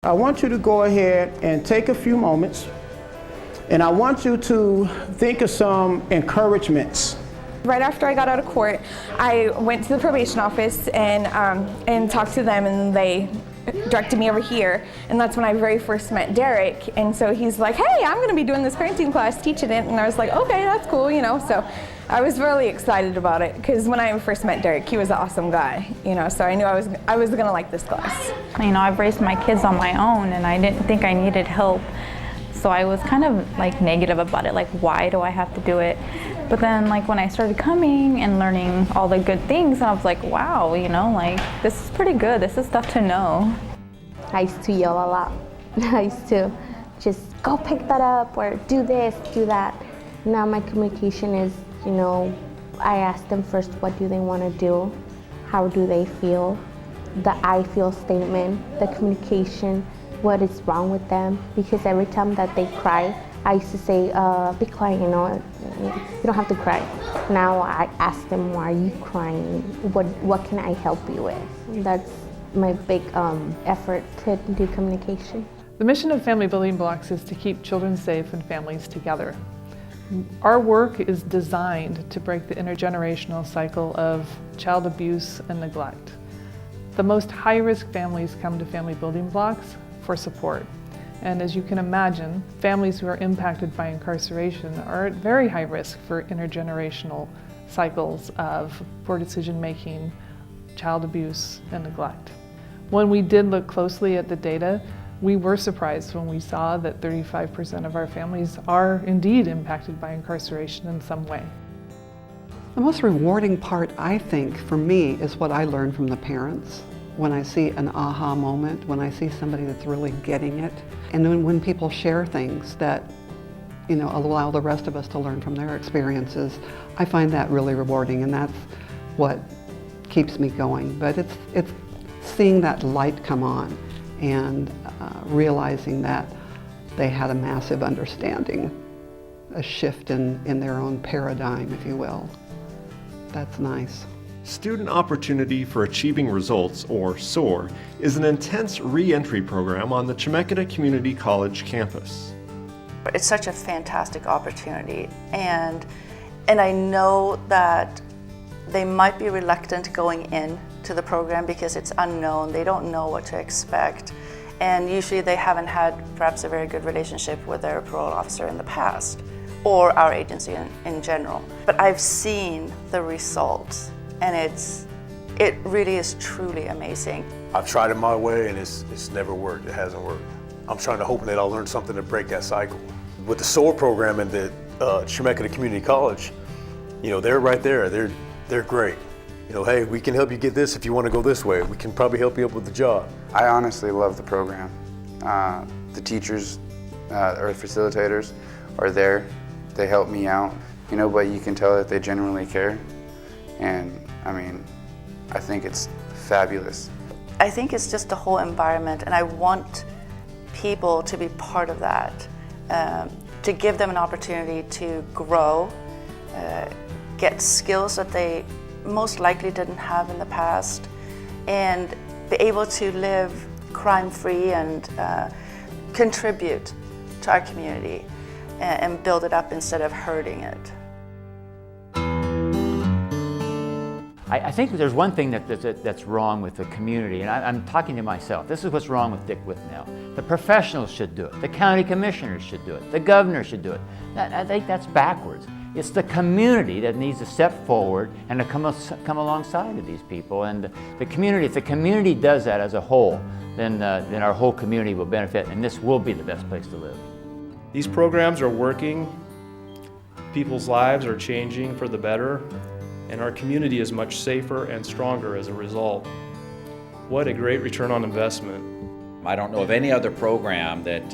I want you to go ahead and take a few moments, and I want you to think of some encouragements. Right after I got out of court, I went to the probation office and talked to them, and they directed me over here. And that's when I very first met Derek. And so he's like, "Hey, I'm going to be doing this parenting class, teaching it." And I was like, "Okay, that's cool," you know. So I was really excited about it because when I first met Derek, he was an awesome guy, you know. So I knew I was going to like this class. You know, I've raised my kids on my own, and I didn't think I needed help. So I was kind of like negative about it, like, why do I have to do it? But then like when I started coming and learning all the good things, I was like, wow, you know, like this is pretty good. This is stuff to know. I used to yell a lot. I used to just go pick that up or do this, do that. Now my communication is, you know, I ask them first, what do they want to do? How do they feel? The I feel statement, the communication, what is wrong with them, because every time that they cry, I used to say, be quiet, you know, you don't have to cry. Now I ask them, why are you crying? What can I help you with? That's my big effort to do communication. The mission of Family Building Blocks is to keep children safe and families together. Our work is designed to break the intergenerational cycle of child abuse and neglect. The most high-risk families come to Family Building Blocks for support. And as you can imagine, families who are impacted by incarceration are at very high risk for intergenerational cycles of poor decision-making, child abuse, and neglect. When we did look closely at the data, we were surprised when we saw that 35% of our families are indeed impacted by incarceration in some way. The most rewarding part, I think, for me, is what I learn from the parents. When I see an aha moment, when I see somebody that's really getting it, and then when people share things that, you know, allow the rest of us to learn from their experiences, I find that really rewarding, and that's what keeps me going. But it's seeing that light come on and realizing that they had a massive understanding, a shift in their own paradigm, if you will. That's nice. Student Opportunity for Achieving Results, or SOAR, is an intense re-entry program on the Chemeketa Community College campus. It's such a fantastic opportunity, and I know that they might be reluctant going in to the program because it's unknown. They don't know what to expect, and usually they haven't had perhaps a very good relationship with their parole officer in the past, or our agency in general. But I've seen the results, and it really is truly amazing. I've tried it my way, and it's never worked. It hasn't worked. I'm trying to hope that I'll learn something to break that cycle. With the SOAR program and the Chemeketa Community College, you know, they're right there. They're great. You know, hey, we can help you get this if you want to go this way. We can probably help you up with the job. I honestly love the program. The teachers or facilitators are there. They help me out, you know, but you can tell that they genuinely care. And I mean, I think it's fabulous. I think it's just the whole environment, and I want people to be part of that, to give them an opportunity to grow, get skills that they most likely didn't have in the past, and be able to live crime-free and contribute to our community and build it up instead of hurting it. I think there's one thing that's wrong with the community, and I'm talking to myself. This is what's wrong with Dick Withnell. The professionals should do it. The county commissioners should do it. The governor should do it. I think that's backwards. It's the community that needs to step forward and to come alongside of these people. And the community, if the community does that as a whole, then our whole community will benefit, and this will be the best place to live. These programs are working. People's lives are changing for the better, and our community is much safer and stronger as a result. What a great return on investment. I don't know of any other program that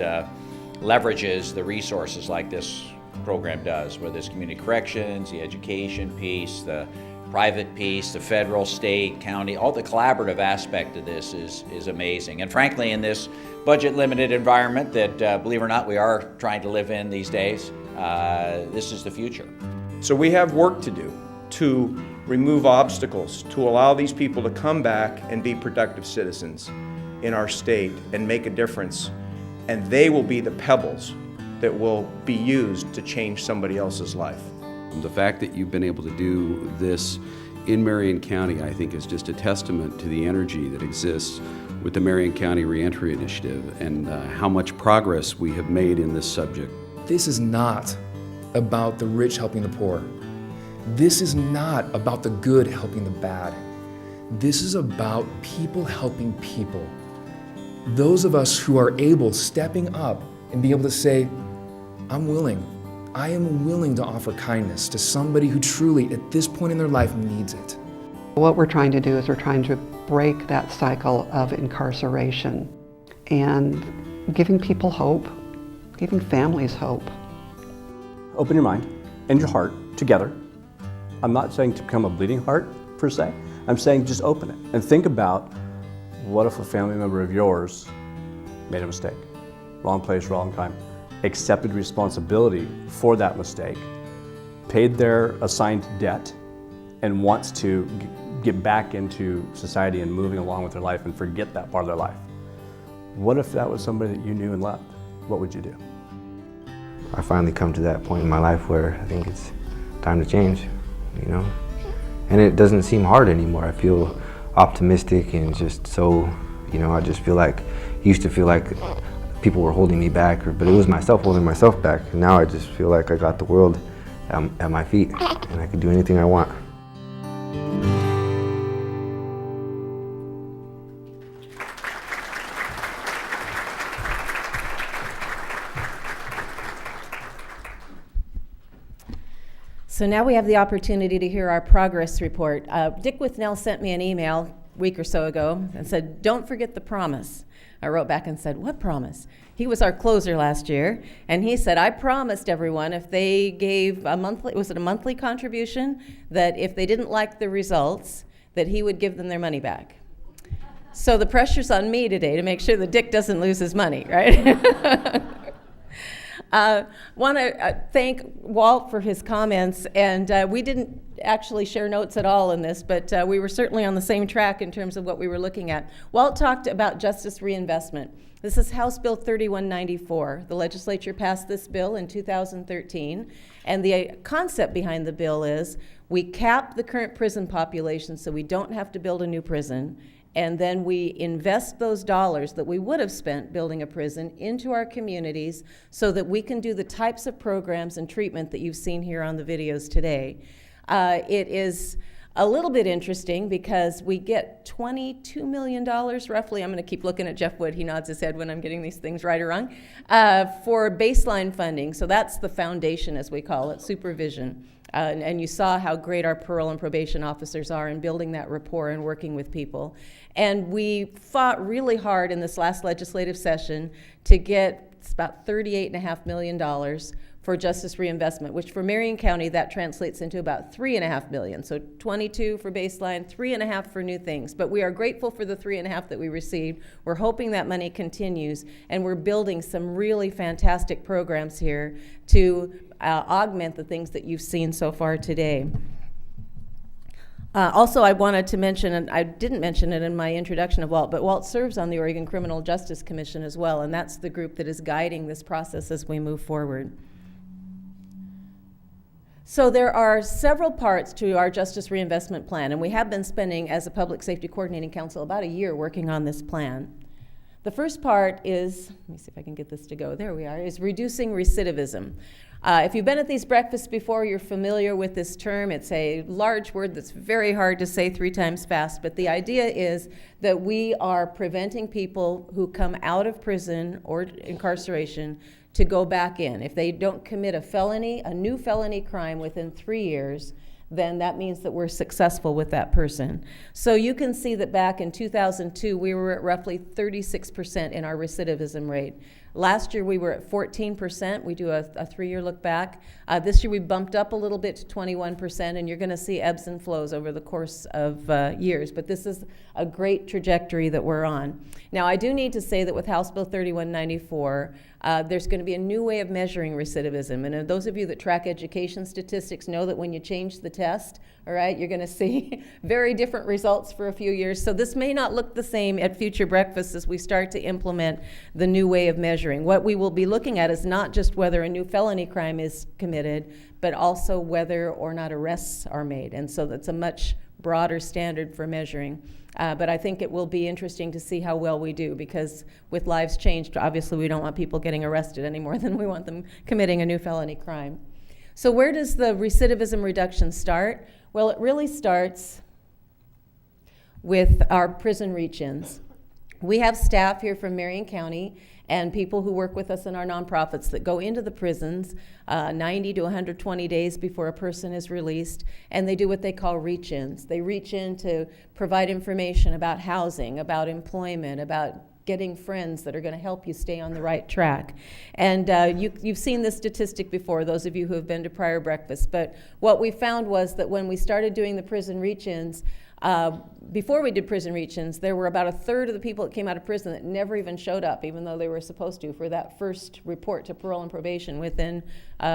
leverages the resources like this program does, whether it's community corrections, the education piece, the private piece, the federal, state, county, all the collaborative aspect of this is amazing. And frankly, in this budget-limited environment that, believe it or not, we are trying to live in these days, this is the future. So we have work to do to remove obstacles, to allow these people to come back and be productive citizens. in our state and make a difference, and they will be the pebbles that will be used to change somebody else's life. The fact that you've been able to do this in Marion County, I think, is just a testament to the energy that exists with the Marion County Reentry Initiative and how much progress we have made in this subject. This is not about the rich helping the poor. This is not about the good helping the bad. This is about people helping people. Those of us who are able, stepping up and be able to say, I'm willing. I am willing to offer kindness to somebody who truly, at this point in their life, needs it. What we're trying to do is we're trying to break that cycle of incarceration and giving people hope, giving families hope. Open your mind and your heart together. I'm not saying to become a bleeding heart, per se. I'm saying just open it and think about, what if a family member of yours made a mistake? Wrong place, wrong time. Accepted responsibility for that mistake, paid their assigned debt, and wants to get back into society and moving along with their life and forget that part of their life. What if that was somebody that you knew and loved? What would you do? I finally come to that point in my life where I think it's time to change, you know? And it doesn't seem hard anymore. I feel optimistic and just so, you know, I just feel like, used to feel like people were holding me back, but it was myself holding myself back. And now I just feel like I got the world at my feet and I can do anything I want. So now we have the opportunity to hear our progress report. Dick Withnell sent me an email a week or so ago and said, don't forget the promise. I wrote back and said, what promise? He was our closer last year, and he said, I promised everyone if they gave a monthly, was it a monthly contribution, that if they didn't like the results, that he would give them their money back. So the pressure's on me today to make sure that Dick doesn't lose his money, right? Want to thank Walt for his comments, and we didn't actually share notes at all in this, but we were certainly on the same track in terms of what we were looking at. Walt talked about justice reinvestment. This is House Bill 3194. The legislature passed this bill in 2013, and the concept behind the bill is we cap the current prison population so we don't have to build a new prison, and then we invest those dollars that we would have spent building a prison into our communities so that we can do the types of programs and treatment that you've seen here on the videos today. It is a little bit interesting because we get $22 million roughly. I'm going to keep looking at Jeff Wood. He nods his head when I'm getting these things right or wrong, for baseline funding. So that's the foundation, as we call it, supervision. And you saw how great our parole and probation officers are in building that rapport and working with people. And we fought really hard in this last legislative session to get about $38.5 million for justice reinvestment, which for Marion County, that translates into about $3.5 million. So 22 for baseline, 3.5 for new things. But we are grateful for the 3.5 that we received. We're hoping that money continues, and we're building some really fantastic programs here to augment the things that you've seen so far today. Also, I wanted to mention, and I didn't mention it in my introduction of Walt, but Walt serves on the Oregon Criminal Justice Commission as well, and that's the group that is guiding this process as we move forward. So there are several parts to our justice reinvestment plan, and we have been spending, as a Public Safety Coordinating Council, about a year working on this plan. The first part is, let me see if I can get this to go, there we are, is reducing recidivism. If you've been at these breakfasts before, you're familiar with this term. It's a large word that's very hard to say 3 times fast, but the idea is that we are preventing people who come out of prison or incarceration to go back in. If they don't commit a felony, a new felony crime within 3 years, then that means that we're successful with that person. So you can see that back in 2002, we were at roughly 36% in our recidivism rate. Last year we were at 14%. We do a 3-year look back. This year we bumped up a little bit to 21%, and you're going to see ebbs and flows over the course of years. But this is a great trajectory that we're on. Now, I do need to say that with House Bill 3194, there's going to be a new way of measuring recidivism. And those of you that track education statistics know that when you change the test. All right, you're going to see very different results for a few years. So this may not look the same at future breakfasts as we start to implement the new way of measuring. What we will be looking at is not just whether a new felony crime is committed, but also whether or not arrests are made. And so that's a much broader standard for measuring. But I think it will be interesting to see how well we do, because with lives changed, obviously we don't want people getting arrested any more than we want them committing a new felony crime. So where does the recidivism reduction start? Well, it really starts with our prison reach-ins. We have staff here from Marion County and people who work with us in our nonprofits that go into the prisons 90 to 120 days before a person is released, and they do what they call reach-ins. They reach in to provide information about housing, about employment, about getting friends that are going to help you stay on the right track. And you've seen this statistic before, those of you who have been to prior breakfasts, but what we found was that when we started doing the prison reach-ins, before we did prison reach-ins, there were about a third of the people that came out of prison that never even showed up, even though they were supposed to, for that first report to parole and probation within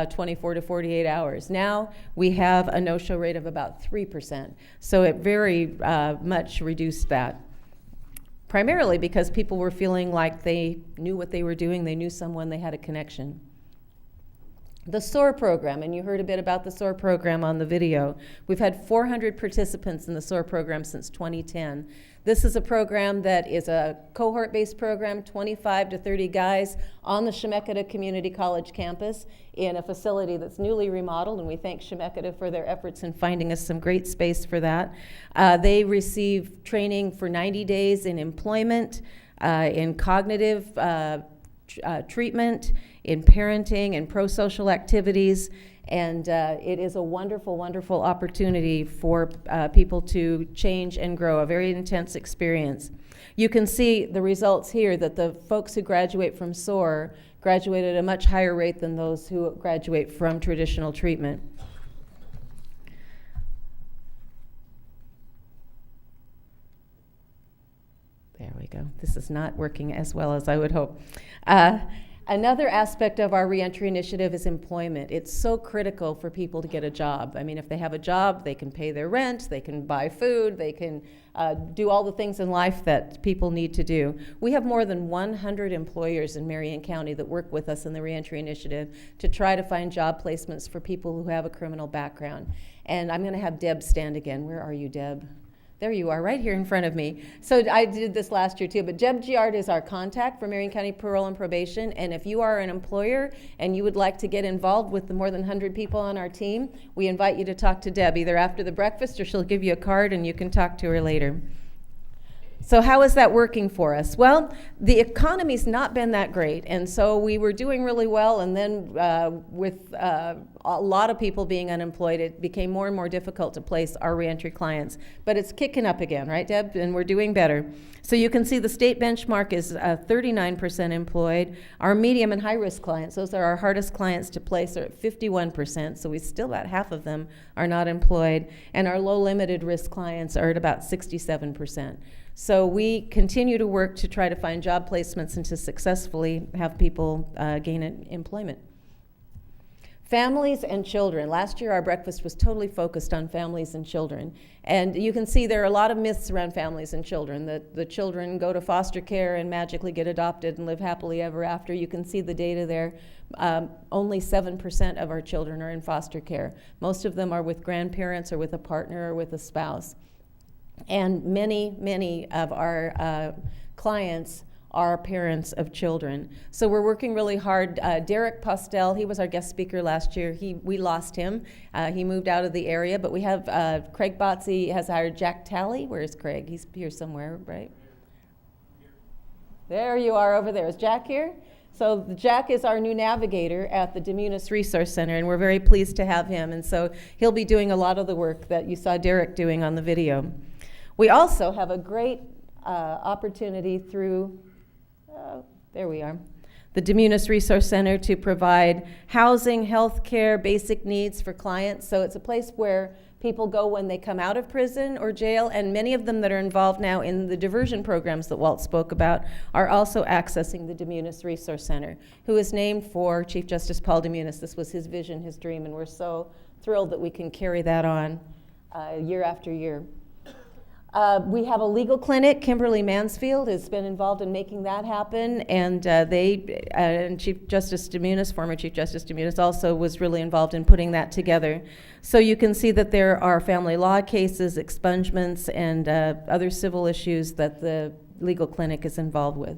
24 to 48 hours. Now we have a no-show rate of about 3%. So it very much reduced that. Primarily because people were feeling like they knew what they were doing, they knew someone, they had a connection. The SOAR program, and you heard a bit about the SOAR program on the video. We've had 400 participants in the SOAR program since 2010. This is a program that is a cohort-based program, 25 to 30 guys on the Chemeketa Community College campus in a facility that's newly remodeled, and we thank Chemeketa for their efforts in finding us some great space for that. They receive training for 90 days in employment, in cognitive treatment, in parenting and pro-social activities, and it is a wonderful, wonderful opportunity for people to change and grow, a very intense experience. You can see the results here that the folks who graduate from SOAR graduate at a much higher rate than those who graduate from traditional treatment. There we go. This is not working as well as I would hope. Another aspect of our reentry initiative is employment. It's so critical for people to get a job. I mean, if they have a job, they can pay their rent, they can buy food, they can do all the things in life that people need to do. We have more than 100 employers in Marion County that work with us in the reentry initiative to try to find job placements for people who have a criminal background. And I'm going to have Deb stand again. Where are you, Deb? There you are, right here in front of me. So I did this last year too, but Deb Giard is our contact for Marion County Parole and Probation, and if you are an employer and you would like to get involved with the more than 100 people on our team, we invite you to talk to Deb either after the breakfast or she'll give you a card and you can talk to her later. So how is that working for us? Well, the economy's not been that great, and so we were doing really well, and then with a lot of people being unemployed, it became more and more difficult to place our reentry clients. But it's kicking up again, right, Deb? And we're doing better. So you can see the state benchmark is 39% employed. Our medium and high-risk clients, those are our hardest clients to place, are at 51%, so we still about half of them are not employed. And our low-limited risk clients are at about 67%. So we continue to work to try to find job placements and to successfully have people gain employment. Families and children. Last year our breakfast was totally focused on families and children. And you can see there are a lot of myths around families and children, that the children go to foster care and magically get adopted and live happily ever after. You can see the data there. Only 7% of our children are in foster care. Most of them are with grandparents or with a partner or with a spouse. And many, many of our clients are parents of children. So we're working really hard. Derek Postel, he was our guest speaker last year. We lost him. He moved out of the area, but we have Craig Botsy has hired Jack Talley. Where's Craig? He's here somewhere, right? There you are over there. Is Jack here? So Jack is our new navigator at the Demunis Resource Center, and we're very pleased to have him. And so he'll be doing a lot of the work that you saw Derek doing on the video. We also have a great opportunity through, there we are, the Demunis Resource Center to provide housing, health care, basic needs for clients. So it's a place where people go when they come out of prison or jail, and many of them that are involved now in the diversion programs that Walt spoke about are also accessing the Demunis Resource Center, who is named for Chief Justice Paul Demunis. This was his vision, his dream, and we're so thrilled that we can carry that on year after year. We have a legal clinic. Kimberly Mansfield has been involved in making that happen, and and Chief Justice Demunis, former Chief Justice Demunis, also was really involved in putting that together. So you can see that there are family law cases, expungements, and other civil issues that the legal clinic is involved with.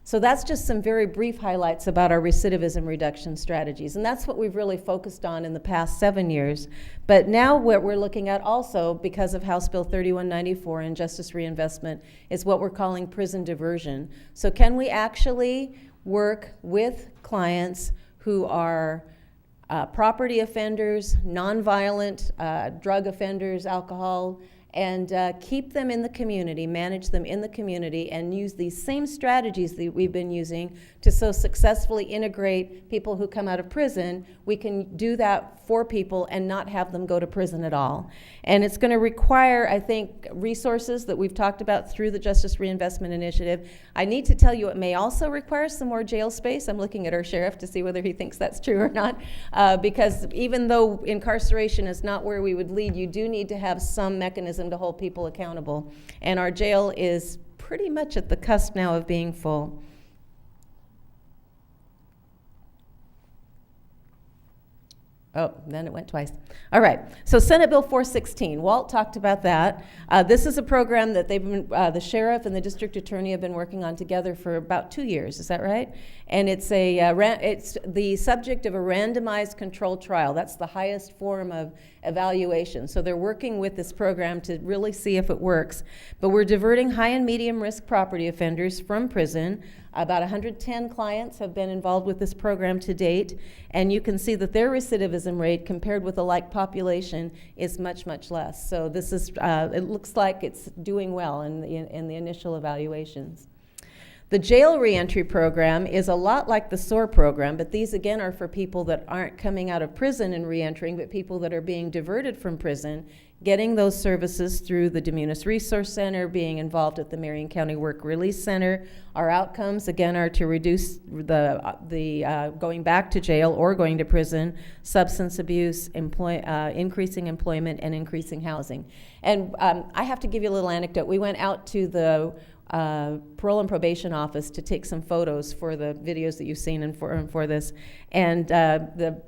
So that's just some very brief highlights about our recidivism reduction strategies, and that's what we've really focused on in the past 7 years. But now what we're looking at also, because of House Bill 3194 and justice reinvestment, is what we're calling prison diversion. So can we actually work with clients who are property offenders, nonviolent drug offenders, alcohol, and keep them in the community, manage them in the community, and use these same strategies that we've been using to so successfully integrate people who come out of prison. We can do that for people and not have them go to prison at all. And it's going to require, I think, resources that we've talked about through the Justice Reinvestment Initiative. I need to tell you it may also require some more jail space. I'm looking at our sheriff to see whether he thinks that's true or not, because even though incarceration is not where we would lead, you do need to have some mechanism to hold people accountable. And our jail is pretty much at the cusp now of being full. Oh, then it went twice. All right, so Senate Bill 416, Walt talked about that. This is a program that they've been, the sheriff and the district attorney have been working on together for about 2 years, is that right? And it's it's the subject of a randomized controlled trial. That's the highest form of evaluation. So they're working with this program to really see if it works. But we're diverting high and medium risk property offenders from prison. About 110 clients have been involved with this program to date, and you can see that their recidivism rate compared with the like population is much, much less. So this is, it looks like it's doing well in the initial evaluations. The jail reentry program is a lot like the SOAR program, but these again are for people that aren't coming out of prison and reentering, but people that are being diverted from prison, getting those services through the Demunis Resource Center, being involved at the Marion County Work Release Center. Our outcomes again are to reduce the going back to jail or going to prison, substance abuse, increasing employment, and increasing housing. And I have to give you a little anecdote. We went out to the parole and probation office to take some photos for the videos that you've seen and for this. And the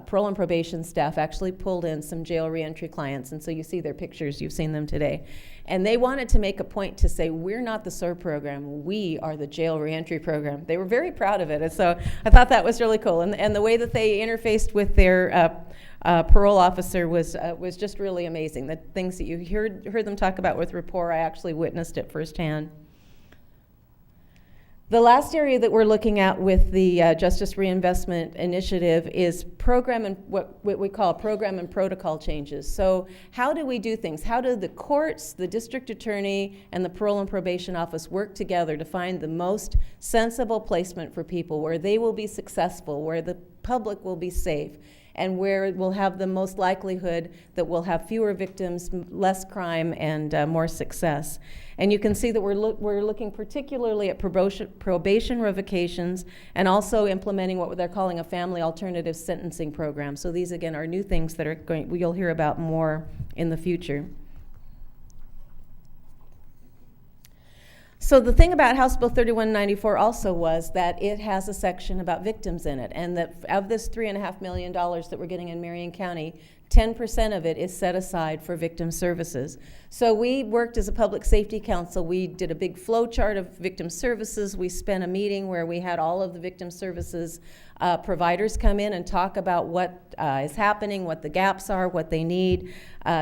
parole and probation staff actually pulled in some jail reentry clients, and so you see their pictures, you've seen them today. And they wanted to make a point to say, we're not the SOAR program, we are the jail reentry program. They were very proud of it, and so I thought that was really cool. And the way that they interfaced with their parole officer was just really amazing. The things that you heard them talk about with rapport, I actually witnessed it firsthand. The last area that we're looking at with the Justice Reinvestment Initiative is program and what we call program and protocol changes. So how do we do things? How do the courts, the district attorney, and the parole and probation office work together to find the most sensible placement for people where they will be successful, where the public will be safe, and where we'll have the most likelihood that we'll have fewer victims, less crime, and more success. And you can see that we're looking particularly at probation revocations and also implementing what they're calling a family alternative sentencing program. So these, again, are new things that are you'll hear about more in the future. So the thing about House Bill 3194 also was that it has a section about victims in it, and that of this $3.5 million that we're getting in Marion County, 10% of it is set aside for victim services. So we worked as a public safety council. We did a big flow chart of victim services. We spent a meeting where we had all of the victim services providers come in and talk about what is happening, what the gaps are, what they need.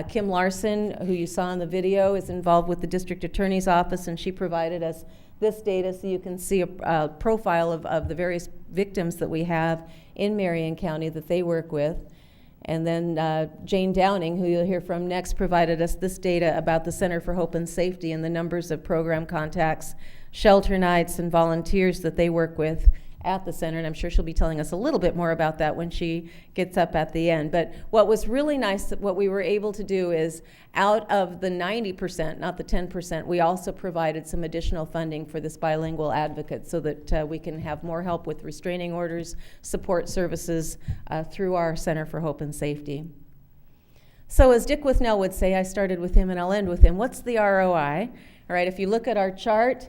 Kim Larson, who you saw in the video, is involved with the district attorney's office, and she provided us this data so you can see a profile of the various victims that we have in Marion County that they work with. And then Jane Downing, who you'll hear from next, provided us this data about the Center for Hope and Safety and the numbers of program contacts, shelter nights, and volunteers that they work with, at the center, and I'm sure she'll be telling us a little bit more about that when she gets up at the end. But what was really nice, what we were able to do is, out of the 90%, not the 10%, we also provided some additional funding for this bilingual advocate so that we can have more help with restraining orders, support services through our Center for Hope and Safety. So as Dick Withnell would say, I started with him and I'll end with him. What's the ROI? All right, if you look at our chart,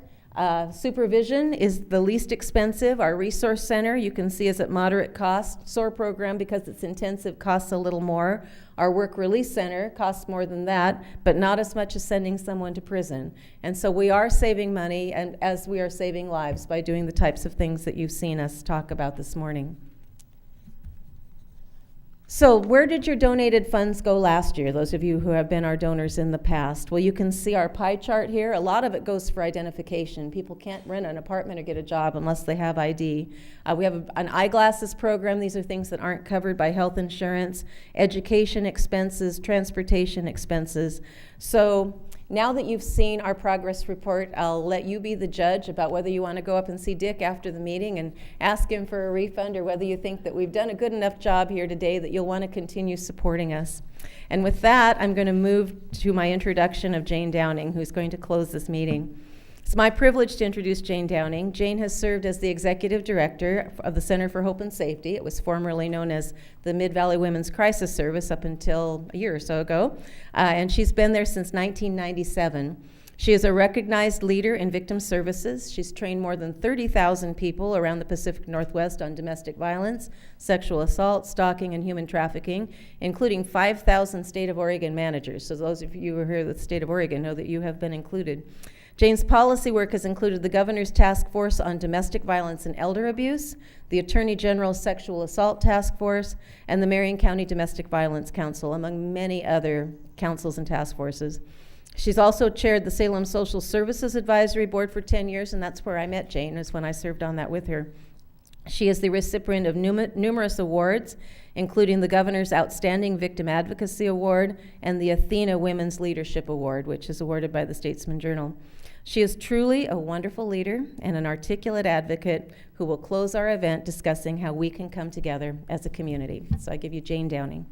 supervision is the least expensive. Our resource center, you can see, is at moderate cost. SOAR program, because it's intensive, costs a little more. Our work release center costs more than that, but not as much as sending someone to prison. And so we are saving money, and as we are saving lives by doing the types of things that you've seen us talk about this morning. So where did your donated funds go last year, those of you who have been our donors in the past? Well, you can see our pie chart here. A lot of it goes for identification. People can't rent an apartment or get a job unless they have ID. We have an eyeglasses program. These are things that aren't covered by health insurance, education expenses, transportation expenses. So now that you've seen our progress report, I'll let you be the judge about whether you want to go up and see Dick after the meeting and ask him for a refund, or whether you think that we've done a good enough job here today that you'll want to continue supporting us. And with that, I'm going to move to my introduction of Jane Downing, who's going to close this meeting. It's my privilege to introduce Jane Downing. Jane has served as the Executive Director of the Center for Hope and Safety. It was formerly known as the Mid-Valley Women's Crisis Service up until a year or so ago, and she's been there since 1997. She is a recognized leader in victim services. She's trained more than 30,000 people around the Pacific Northwest on domestic violence, sexual assault, stalking, and human trafficking, including 5,000 state of Oregon managers. So those of you who are here with the state of Oregon know that you have been included. Jane's policy work has included the Governor's Task Force on Domestic Violence and Elder Abuse, the Attorney General's Sexual Assault Task Force, and the Marion County Domestic Violence Council, among many other councils and task forces. She's also chaired the Salem Social Services Advisory Board for 10 years, and that's where I met Jane, is when I served on that with her. She is the recipient of numerous awards, including the Governor's Outstanding Victim Advocacy Award and the Athena Women's Leadership Award, which is awarded by the Statesman Journal. She is truly a wonderful leader and an articulate advocate who will close our event discussing how we can come together as a community. So I give you Jane Downing.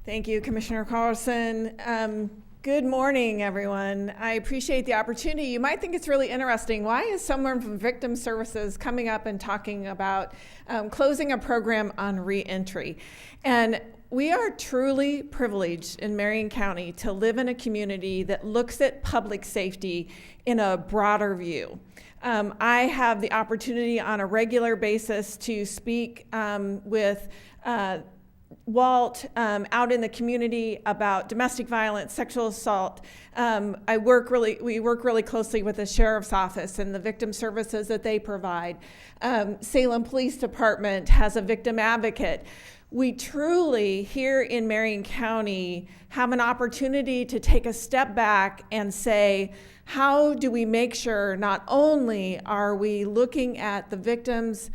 Thank you, Commissioner Carlson. Good morning, everyone. I appreciate the opportunity. You might think it's really interesting. Why is someone from Victim Services coming up and talking about closing a program on reentry? And we are truly privileged in Marion County to live in a community that looks at public safety in a broader view. I have the opportunity on a regular basis to speak with Walt out in the community about domestic violence, sexual assault. We work really closely with the Sheriff's Office and the victim services that they provide. Salem Police Department has a victim advocate. We truly, here in Marion County, have an opportunity to take a step back and say, how do we make sure not only are we looking at the victims,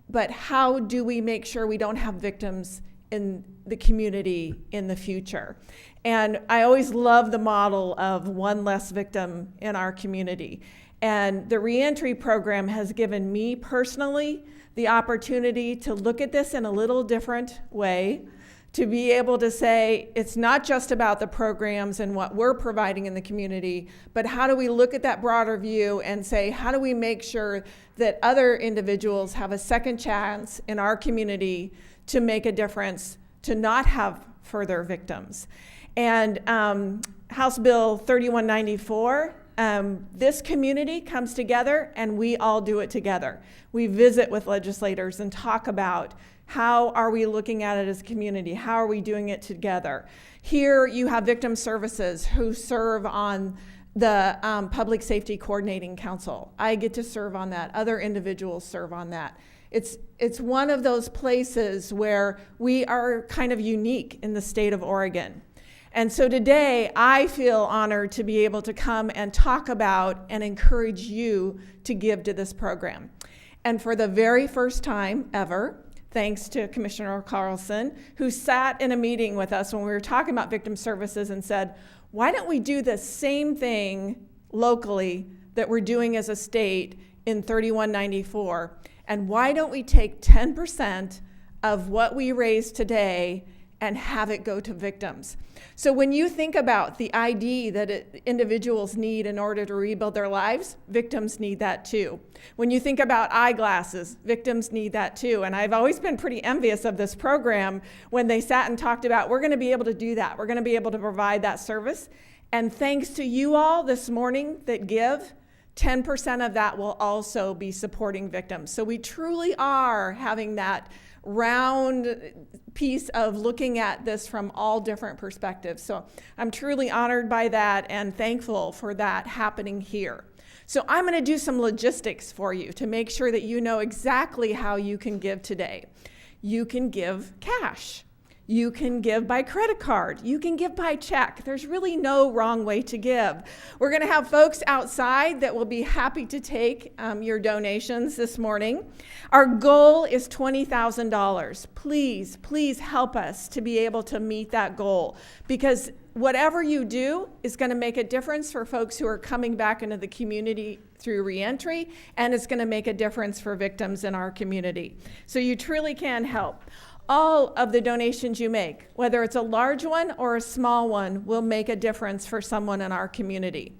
but how do we make sure we don't have victims in the community in the future? And I always love the model of one less victim in our community. And the reentry program has given me personally the opportunity to look at this in a little different way, to be able to say it's not just about the programs and what we're providing in the community, but how do we look at that broader view and say, how do we make sure that other individuals have a second chance in our community to make a difference, to not have further victims? And House Bill 3194, this community comes together and we all do it together. We visit with legislators and talk about how are we looking at it as a community? How are we doing it together? Here you have victim services who serve on the Public Safety Coordinating Council. I get to serve on that. Other individuals serve on that. It's one of those places where we are kind of unique in the state of Oregon. And so today, I feel honored to be able to come and talk about and encourage you to give to this program. And for the very first time ever, thanks to Commissioner Carlson, who sat in a meeting with us when we were talking about victim services and said, why don't we do the same thing locally that we're doing as a state in 3194? And why don't we take 10% of what we raise today and have it go to victims? So when you think about the ID that individuals need in order to rebuild their lives, victims need that too. When you think about eyeglasses, victims need that too. And I've always been pretty envious of this program when they sat and talked about, we're going to be able to do that. We're going to be able to provide that service. And thanks to you all this morning that give, 10% of that will also be supporting victims. So we truly are having that round piece of looking at this from all different perspectives. So I'm truly honored by that and thankful for that happening here. So I'm going to do some logistics for you to make sure that you know exactly how you can give today. You can give cash. You can give by credit card. You can give by check. There's really no wrong way to give. We're going to have folks outside that will be happy to take your donations this morning. Our goal is $20,000. Please help us to be able to meet that goal, because whatever you do is going to make a difference for folks who are coming back into the community through reentry, and it's going to make a difference for victims in our community. So you truly can help. All of the donations you make, whether it's a large one or a small one, will make a difference for someone in our community.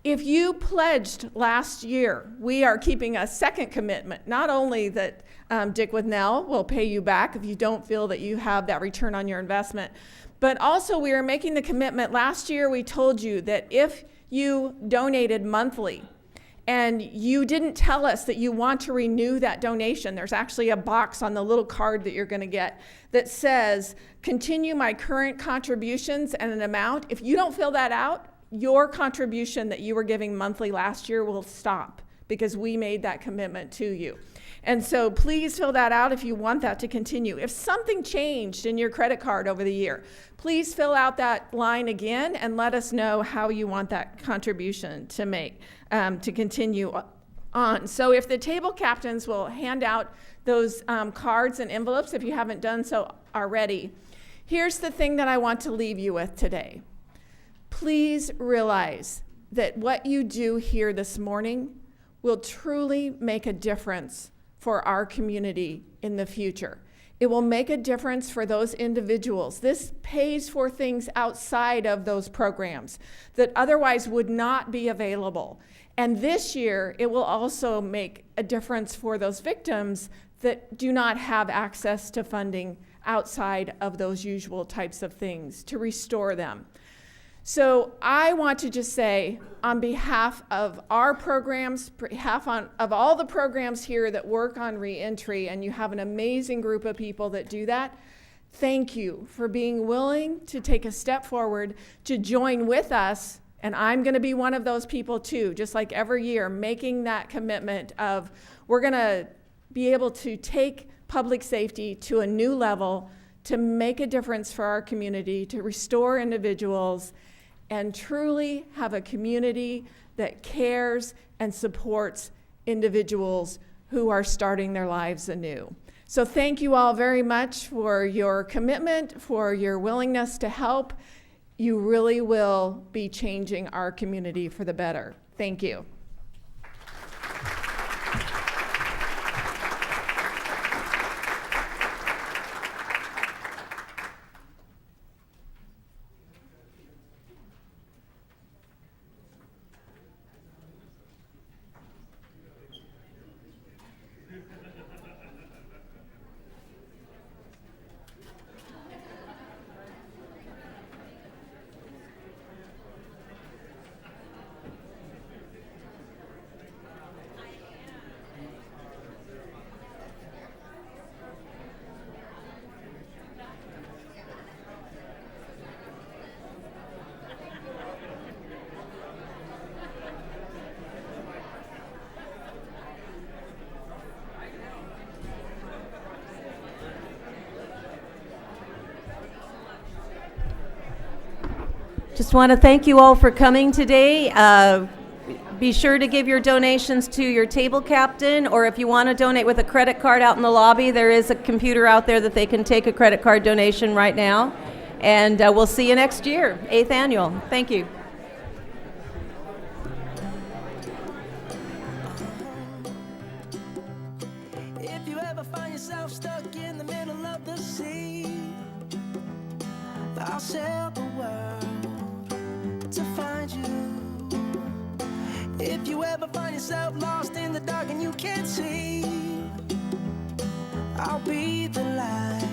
If you pledged last year, we are keeping a second commitment, not only that Dick with Nell will pay you back if you don't feel that you have that return on your investment, but also we are making the commitment. Last year we told you that if you donated monthly, and you didn't tell us that you want to renew that donation, there's actually a box on the little card that you're going to get that says, continue my current contributions and an amount. If you don't fill that out, your contribution that you were giving monthly last year will stop, because we made that commitment to you. And so please fill that out if you want that to continue. If something changed in your credit card over the year, please fill out that line again and let us know how you want that contribution to make, to continue on. So if the table captains will hand out those cards and envelopes, if you haven't done so already, here's the thing that I want to leave you with today. Please realize that what you do here this morning will truly make a difference for our community in the future. It will make a difference for those individuals. This pays for things outside of those programs that otherwise would not be available. And this year, it will also make a difference for those victims that do not have access to funding outside of those usual types of things to restore them. So I want to just say, on behalf of our programs, of all the programs here that work on reentry, and you have an amazing group of people that do that, thank you for being willing to take a step forward to join with us. And I'm going to be one of those people too, just like every year, making that commitment of we're going to be able to take public safety to a new level, to make a difference for our community, to restore individuals, and truly have a community that cares and supports individuals who are starting their lives anew. So thank you all very much for your commitment, for your willingness to help. You really will be changing our community for the better. Thank you. Just want to thank you all for coming today. Be sure to give your donations to your table captain, or if you want to donate with a credit card out in the lobby, there is a computer out there that they can take a credit card donation right now. And we'll see you next year, 8th annual. Thank you. If you ever find yourself stuck in the middle of the sea, I'll sail the world to find you. If you ever find yourself lost in the dark and you can't see, I'll be the light